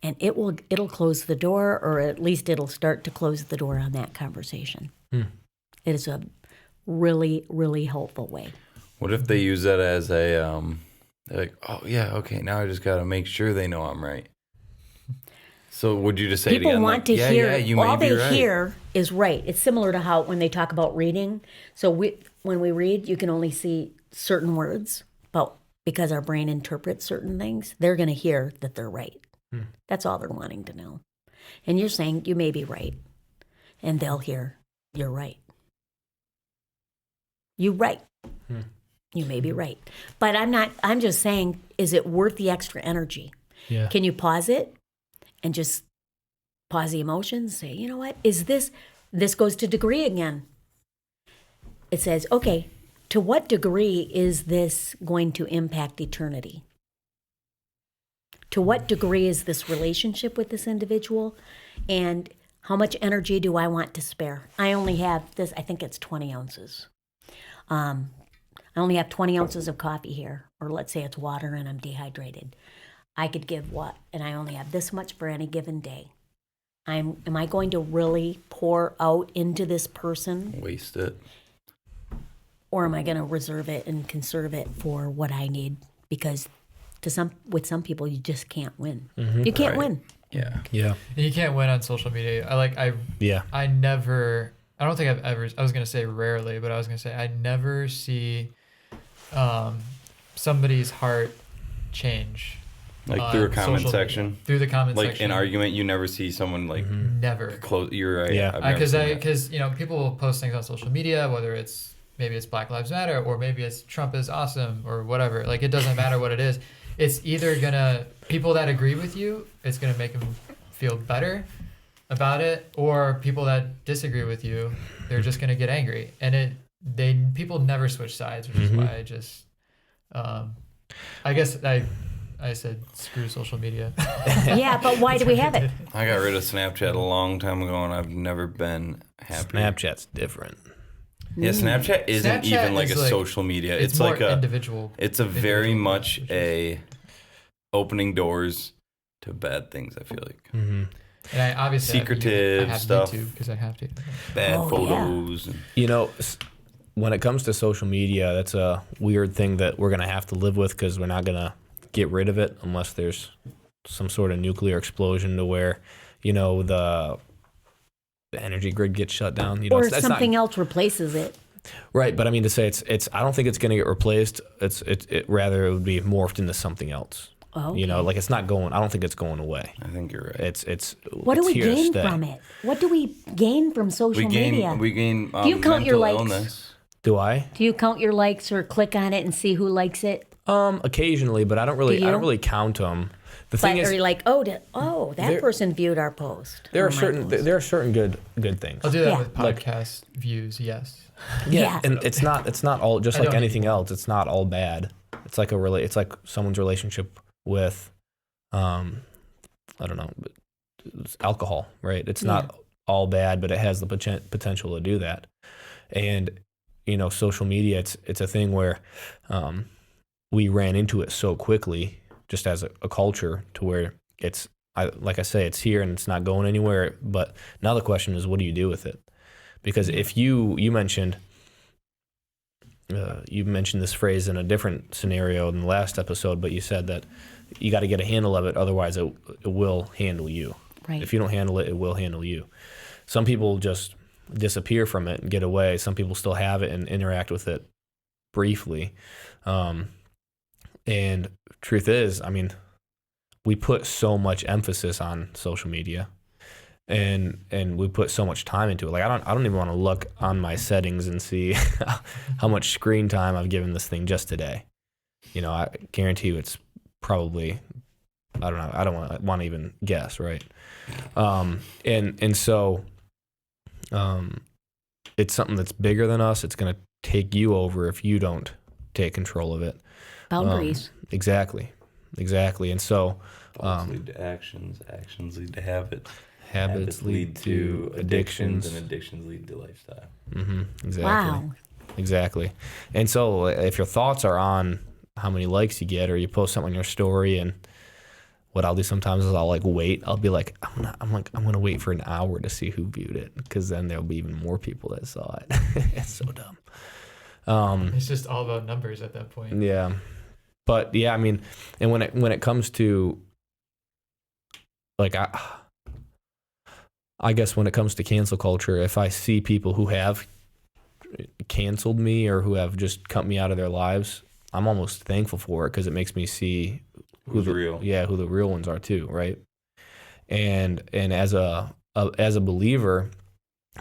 And it'll close the door, or at least it'll start to close the door on that conversation. It is a really, really helpful way. What if they use that as a, they're like, oh, yeah, okay, now I just got to make sure they know I'm right. So would you just say People it again? want like, to yeah, hear, yeah, you all may be they right. hear is right. It's similar to how when they talk about reading. So when we read, you can only see certain words, but because our brain interprets certain things, they're going to hear that they're right. That's all they're wanting to know. And you're saying you may be right, and they'll hear you're right. You right. You may be right. But I'm just saying, is it worth the extra energy? Yeah. Can you pause it and just pause the emotions? Say, you know what? Is this goes to degree again. It says, okay, to what degree is this going to impact eternity? To what degree is this relationship with this individual? And how much energy do I want to spare? I only have this, I think it's 20 ounces. I only have 20 ounces of coffee here, or let's say it's water and I'm dehydrated. I could give what? And I only have this much for any given day. Am I going to really pour out into this person? Waste it. Or am I going to reserve it and conserve it for what I need? Because with some people, you just can't win. You can't win. Yeah. Yeah. And you can't win on social media. I don't think I've ever, I was going to say rarely, but I was going to say I never see somebody's heart change. Like through a comment social section. media. Through the comment Like section. an argument, you never see someone like Never. close. You're right. Yeah. I've never seen that. Because people will post things on social media, whether maybe it's Black Lives Matter or maybe it's Trump is awesome or whatever. Like, it doesn't matter what it is. It's either people that agree with you, it's gonna make them feel better about it, or people that disagree with you, they're just gonna get angry. And people never switch sides, which is why I just, I guess I said screw social media. Yeah, but why do we have it? I got rid of Snapchat a long time ago, and I've never been happy. Snapchat's different. Yeah, Snapchat isn't Snapchat even like a is like- social media. It's It's more like a individual. It's a very individual much relationships. opening doors to bad things. I feel like And I obviously secretive I have stuff. YouTube because I have to. bad Oh, photos. And When it comes to social media, that's a weird thing that we're going to have to live with because we're not going to get rid of it unless there's some sort of nuclear explosion to where, the energy grid gets shut down. Or that's something else replaces it. Right, but I mean to say it's I don't think it's going to get replaced. Rather it would be morphed into something else. Oh, Like it's not going. I don't think it's going away. I think you're right. It's what do we here to gain stay. from it? What do we gain from social media? We gain. Do you count your mental likes? illness. Do I? Do you count your likes or click on it and see who likes it? Occasionally, but I don't Do you? really count them The thing But is, are you like, that there- person viewed our post? there are or my certain post. there are certain good things. I'll do that Yeah. with podcast views. Yes. Yeah. And it's not all just I like don't anything anymore. else. It's not all bad. It's like it's like someone's relationship with, I don't know, it's alcohol, right? It's not all bad, but it has the potential to do that. And social media, it's a thing where we ran into it so quickly, just as a culture, to where like I say, it's here and it's not going anywhere. But now the question is, what do you do with it? Because if you mentioned this phrase in a different scenario in the last episode, but you said that you got to get a handle of it, otherwise it will handle you. Right. If you don't handle it, it will handle you. Some people just disappear from it and get away. Some people still have it and interact with it briefly. And truth is, I mean, we put so much emphasis on social media, and we put so much time into it. Like I don't even want to look on my settings and see how much screen time I've given this thing just today. I guarantee you it's probably, I don't know, I don't want to even guess, right? And so it's something that's bigger than us. It's going to take you over if you don't take control of it. Boundaries. Exactly. And so Thoughts lead to actions, actions lead to habits, habits lead to addictions, and addictions lead to lifestyle. Mm-hmm. Exactly. Wow. Exactly. And so if your thoughts are on how many likes you get, or you post something on your story, and what I'll do sometimes is I'll wait. I'll be like, I'm gonna wait for an hour to see who viewed it, because then there'll be even more people that saw it. It's so dumb. It's just all about numbers at that point. Yeah. But yeah, I mean, and when it comes to I guess when it comes to cancel culture, if I see people who have canceled me or who have just cut me out of their lives, I'm almost thankful for it, because it makes me see Who's real. Yeah, who the real ones are too, right? And as a believer,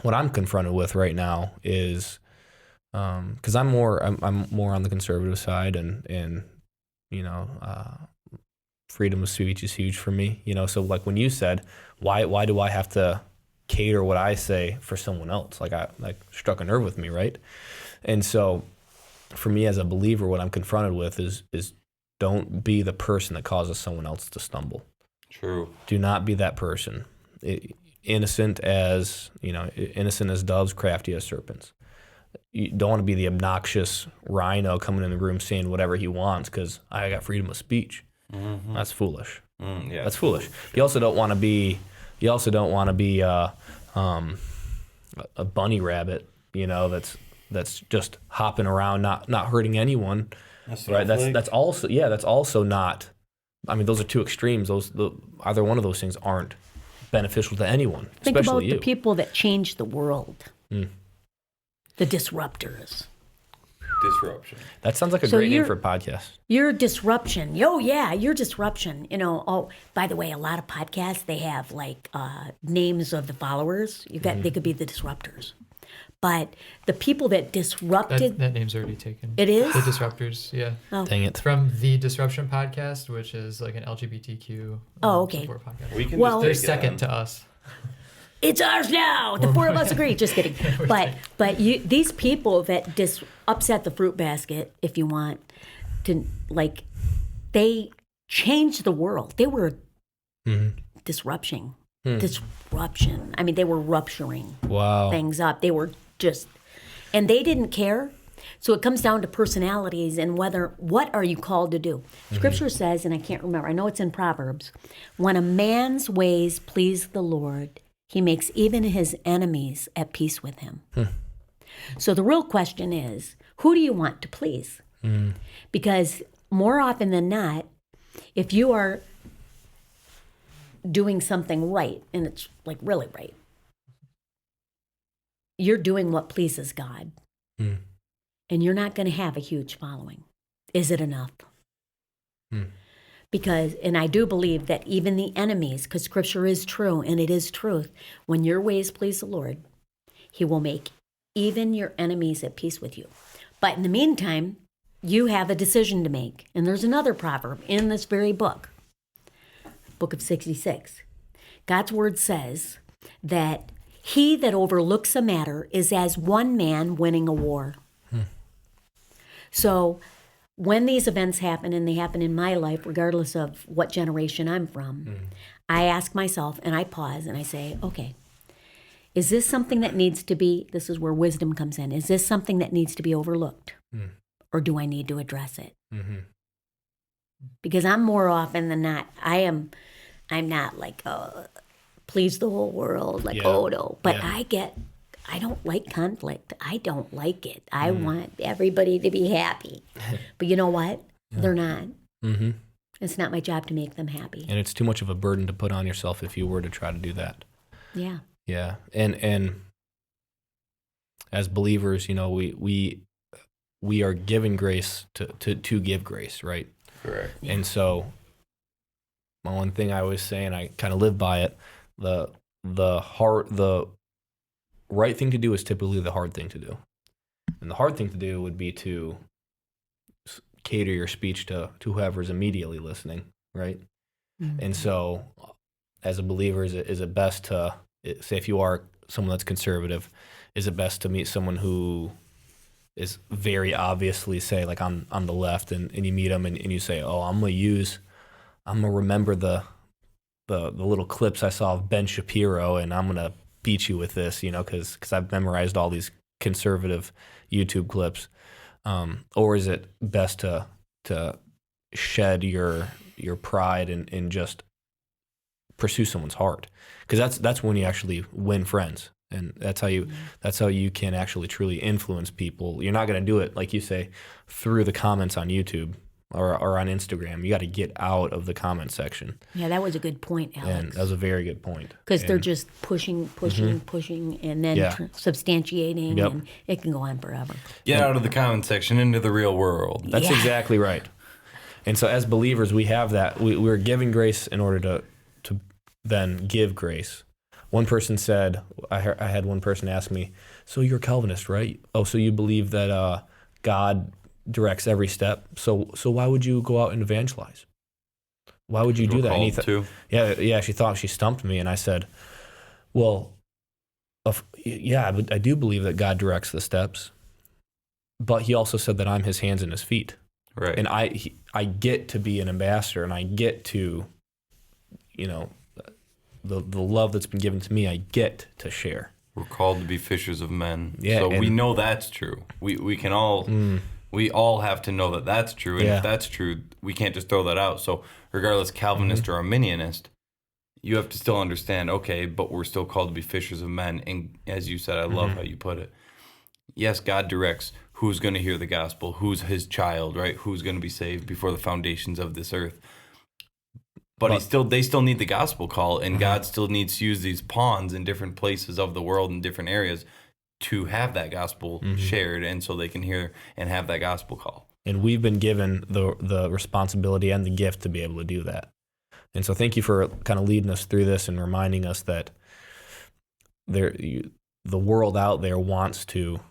what I'm confronted with right now is, because I'm more on the conservative side, and freedom of speech is huge for me. So like when you said, why do I have to cater what I say for someone else? Like struck a nerve with me, right? And so for me as a believer, what I'm confronted with is don't be the person that causes someone else to stumble. True. Do not be that person. Innocent as doves, crafty as serpents. You don't want to be the obnoxious rhino coming in the room saying whatever he wants because I got freedom of speech. Mm-hmm. That's foolish. Yeah. That's foolish. You also don't want to be a bunny rabbit, that's just hopping around, not hurting anyone. Right. That's also not. I mean, those are two extremes. Either one of those things aren't beneficial to anyone, Think especially about you. the people that change the world. The disruptors. Disruption. That sounds like a So great name you're- for a podcast. Your disruption. Oh, yeah, your disruption. By the way, a lot of podcasts, they have names of the followers. They could be the disruptors. But the people that disrupted, That name's already taken. It is? The Disruptors, yeah. Oh. Dang it. It's from the Disruption podcast, which is like an LGBTQ Okay. support podcast. We can Well- They're just take it second on. to us. it's ours now. The four of us agree. Just kidding. But these people that upset the fruit basket, if you want to, they changed the world. They were disruption. Disruption. I mean, they were rupturing Wow. things up. They were and they didn't care. So it comes down to personalities and what are you called to do? Scripture says, and I can't remember, I know it's in Proverbs, when a man's ways please the Lord, he makes even his enemies at peace with him. So the real question is, who do you want to please? Because more often than not, if you are doing something right, and it's really right, you're doing what pleases God. And you're not going to have a huge following. Is it enough? Because, and I do believe that even the enemies, because Scripture is true and it is truth, when your ways please the Lord, he will make even your enemies at peace with you. But in the meantime, you have a decision to make. And there's another proverb in this very book. book of 66. God's word says that he that overlooks a matter is as one man winning a war. So when these events happen, and they happen in my life, regardless of what generation I'm from, I ask myself and I pause and I say, okay, is this something that needs to be, this is where wisdom comes in, is this something that needs to be overlooked? Or do I need to address it? Because I'm more often than not, I'm not like, please the whole world, like, oh no. But I don't like conflict. I don't like it. I want everybody to be happy. But you know what? They're not. It's not my job to make them happy. And it's too much of a burden to put on yourself if you were to try to do that. Yeah. Yeah. And as believers, you know, we are given grace to give grace, right? Correct. Yeah. And so my one thing I always say, and I kind of live by it, the right thing to do is typically the hard thing to do. And the hard thing to do would be to cater your speech to whoever's immediately listening, right? And so as a believer, is it best to, say if you are someone that's conservative, is it best to meet someone who is very obviously, say, like on the left, and you meet them and you say, oh, I'm gonna remember the little clips I saw of Ben Shapiro, and I'm gonna beat you with this, you know, because I've memorized all these conservative YouTube clips, or is it best to shed your pride and just pursue someone's heart? Because that's when you actually win friends. And that's how you can actually truly influence people. You're not going to do it, like you say, through the comments on YouTube or on Instagram. You got to get out of the comment section. Yeah, that was a good point, Alex. And that was a very good point. Because they're just pushing, and then substantiating, and it can go on forever. Get out of the comment section into the real world. That's exactly right. And so as believers, we have that. We're giving grace in order to then give grace. One person said, I had one person ask me, so you're a Calvinist, right? Oh, so you believe that God directs every step. So why would you go out and evangelize? Why would you do that? And she thought she stumped me. And I said, well, I do believe that God directs the steps. But he also said that I'm his hands and his feet. Right. And I get to be an ambassador, and I get to, you know, the love that's been given to me, I get to share. We're called to be fishers of men. Yeah, so we know that's true. We can all we all have to know that that's true. And if that's true, we can't just throw that out. So regardless, Calvinist or Arminianist, you have to still understand, okay, but we're still called to be fishers of men. And as you said, I love how you put it. Yes, God directs who's going to hear the gospel, who's his child, right? Who's going to be saved before the foundations of this earth. But they still need the gospel call, and God still needs to use these pawns in different places of the world in different areas to have that gospel shared, and so they can hear and have that gospel call. And we've been given the responsibility and the gift to be able to do that. And so thank you for kind of leading us through this and reminding us that the world out there wants to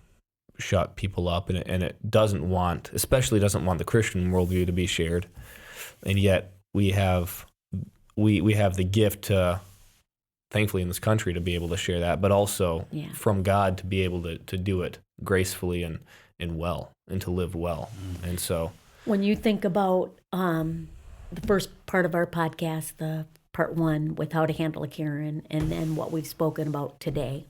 shut people up, and it doesn't want, especially doesn't want the Christian worldview to be shared. And yet we have the gift to, thankfully in this country, to be able to share that, but also from God to be able to do it gracefully and well, and to live well. And so when you think about the first part of our podcast, the part 1 with how to handle a Karen, and then what we've spoken about today,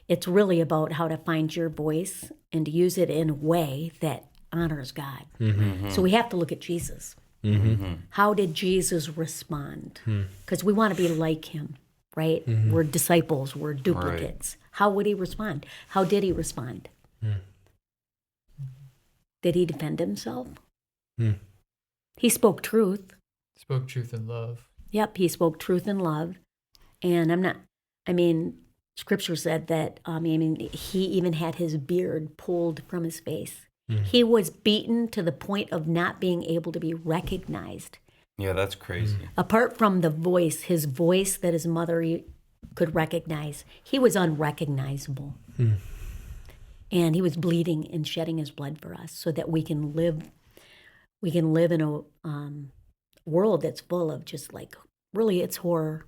it's really about how to find your voice and to use it in a way that honors God. So we have to look at Jesus. How did Jesus respond? Because we want to be like him, right? We're disciples, we're duplicates. Right. How would he respond? How did he respond? Did he defend himself? He spoke truth. Spoke truth in love. Yep, he spoke truth in love. And Scripture said that, he even had his beard pulled from his face. He was beaten to the point of not being able to be recognized. Yeah, that's crazy. Apart from the voice, his voice that his mother could recognize, he was unrecognizable. And he was bleeding and shedding his blood for us so that we can live in a world that's full of just like really it's horror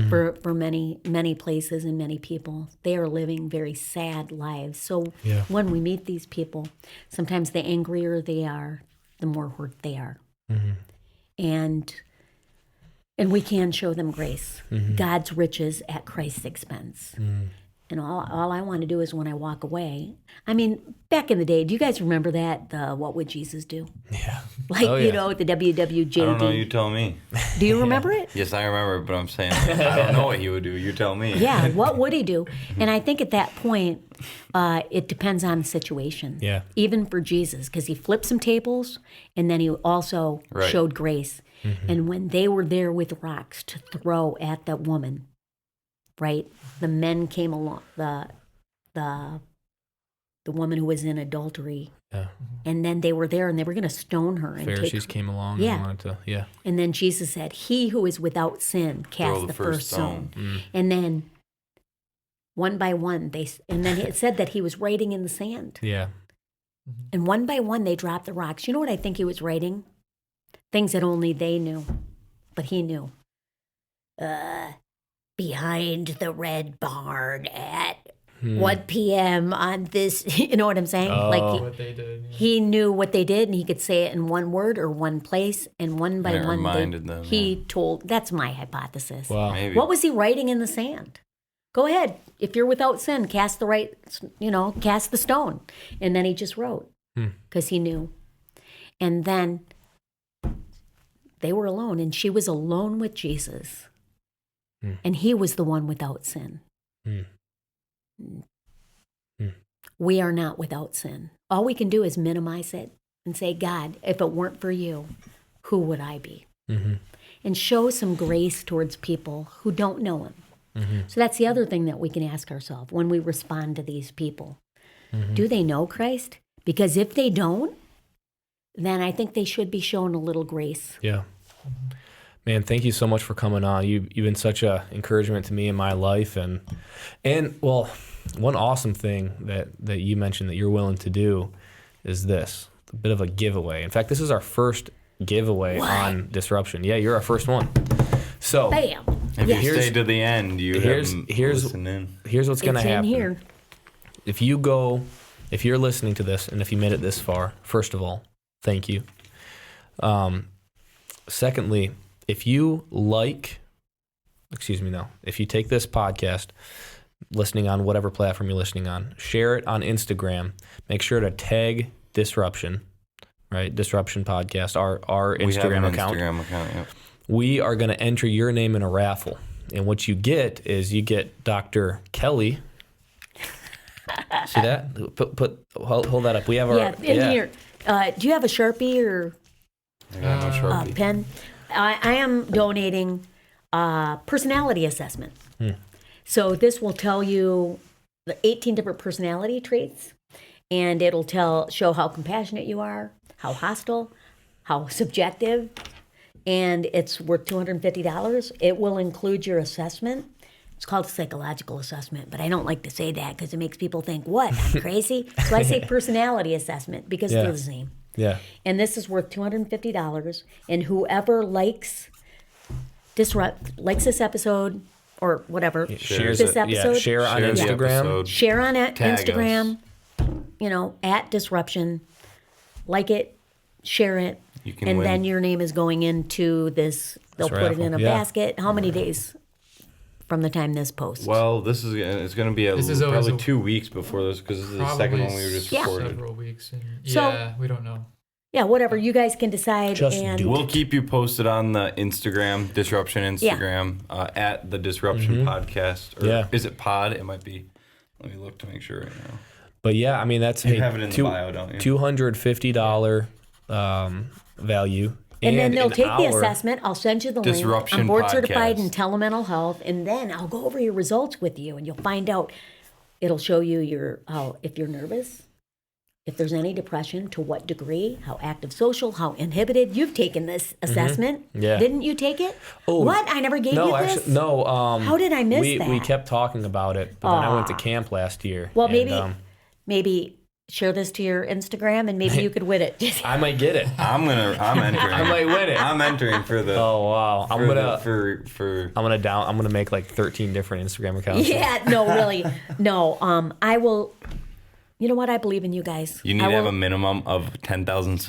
for many places and many people. They are living very sad lives. So when we meet these people, sometimes the angrier they are, the more hurt they are. And we can show them grace, God's riches at Christ's expense. And all I want to do is when I walk away. I mean, back in the day, do you guys remember that? What would Jesus do? Yeah. Like, you know, the WWJD. I don't know, you tell me. Do you remember it? Yes, I remember it, but I'm saying I don't know what he would do. You tell me. Yeah, what would he do? And I think at that point, it depends on the situation. Yeah. Even for Jesus, because he flipped some tables, and then he also showed grace. And when they were there with rocks to throw at that woman, right? The men came along, the woman who was in adultery. Yeah. And then they were there and they were going to stone her. And Pharisees came along and wanted to, And then Jesus said, he who is without sin cast the first stone. And then one by one, and then it said that he was writing in the sand. Yeah. And one by one, they dropped the rocks. You know what I think he was writing? Things that only they knew, but he knew. Behind the red barn at 1 p.m. on this, you know what I'm saying? Like what they did. He knew what they did, and he could say it in one word or one place, and one by one, reminded them. He told. That's my hypothesis. Wow. Maybe. What was he writing in the sand? Go ahead. If you're without sin, cast the stone. And then he just wrote because he knew. And then they were alone, and she was alone with Jesus. And he was the one without sin. We are not without sin. All we can do is minimize it and say, God, if it weren't for you, who would I be? And show some grace towards people who don't know him. So that's the other thing that we can ask ourselves when we respond to these people. Do they know Christ? Because if they don't, then I think they should be shown a little grace. Yeah. Man, thank you so much for coming on. You've been such an encouragement to me in my life. And well, one awesome thing that you mentioned that you're willing to do is this, a bit of a giveaway. In fact, this is our first giveaway on Disruption. Yeah, you're our first one. So, bam. If you stay to the end, here's what's going to happen. Here. If you're listening to this, and if you made it this far, first of all, thank you. Secondly, if you if you take this podcast, listening on whatever platform you're listening on, share it on Instagram, make sure to tag Disruption, right? Disruption Podcast, our Instagram account. Yep. We are going to enter your name in a raffle. And what you get is Dr. Kelly. See that? Hold that up. We have our here. Do you have a Sharpie or I got no Sharpie. pen? I am donating a personality assessment. So this will tell you the 18 different personality traits, and it'll show how compassionate you are, how hostile, how subjective, and it's worth $250. It will include your assessment. It's called a psychological assessment, but I don't like to say that because it makes people think, what, I'm crazy? So I say personality assessment because they're the same. Yeah. And this is worth $250. And whoever likes this episode or whatever, shares this episode, share on Instagram. Share on Instagram, us. At Disruption. Like it, share it, and win. then your name is going into this. They'll put it in a basket. How many days from the time this posts? Well, it's going to be probably 2 weeks before this because this is the second one we were just recording. Several weeks. So, we don't know. Yeah, whatever. You guys can decide. We'll keep you posted on the Instagram, Disruption Instagram, at the Disruption Podcast. Or is it pod? It might be. Let me look to make sure right now. But yeah, I mean, that's you have it in the bio, don't you? $250 value. And then they'll take the assessment. I'll send you the link. Disruption I'm board Podcast. certified in telemental health, and then I'll go over your results with you, and you'll find out. It'll show you if you're nervous, if there's any depression, to what degree, how active social, how inhibited. You've taken this assessment, didn't you take it? Oh, what? I never gave you this? Actually, no. How did I miss that? We kept talking about it, but then I went to camp last year. Well, maybe share this to your Instagram, and maybe you could win it. I might get it. I'm entering. I might win it. I'm entering for the. Oh wow! I'm gonna make like 13 different Instagram accounts. Yeah, no, really, no. I will. You know what? I believe in you guys. You need to have a minimum of 10,000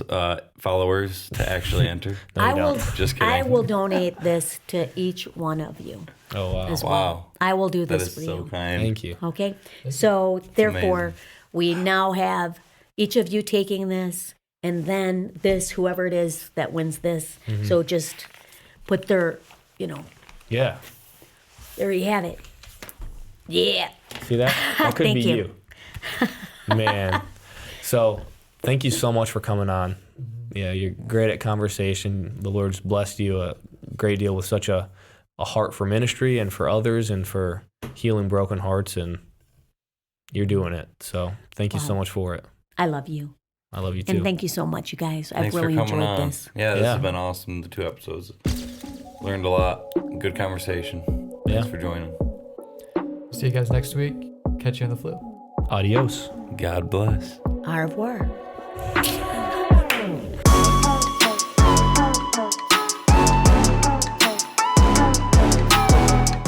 followers to actually enter. No, you I will. don't. Just kidding. I will donate this to each one of you. Oh wow! As well. Wow. I will do That this is for so you. kind. Thank you. Okay. So therefore, amazing. we now have each of you taking this, and then this, whoever it is that wins this. So just put their, Yeah. there you have it. Yeah. See that? That could Thank be you. Man. So thank you so much for coming on. Yeah, you're great at conversation. The Lord's blessed you a great deal with such a heart for ministry and for others and for healing broken hearts, and you're doing it. So thank you so much for it. I love you. I love you too. And thank you so much, you guys. I've Thanks really for coming enjoyed on. this. Yeah, this Yeah. has been awesome. The 2 episodes. Learned a lot. Good conversation. Thanks for joining. See you guys next week. Catch you on the flip. Adios. God bless. Au revoir.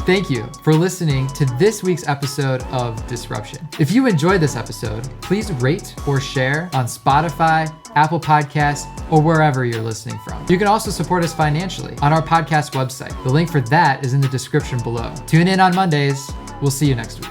Thank you for listening to this week's episode of Disruption. If you enjoyed this episode, please rate or share on Spotify, Apple Podcasts, or wherever you're listening from. You can also support us financially on our podcast website. The link for that is in the description below. Tune in on Mondays. We'll see you next week.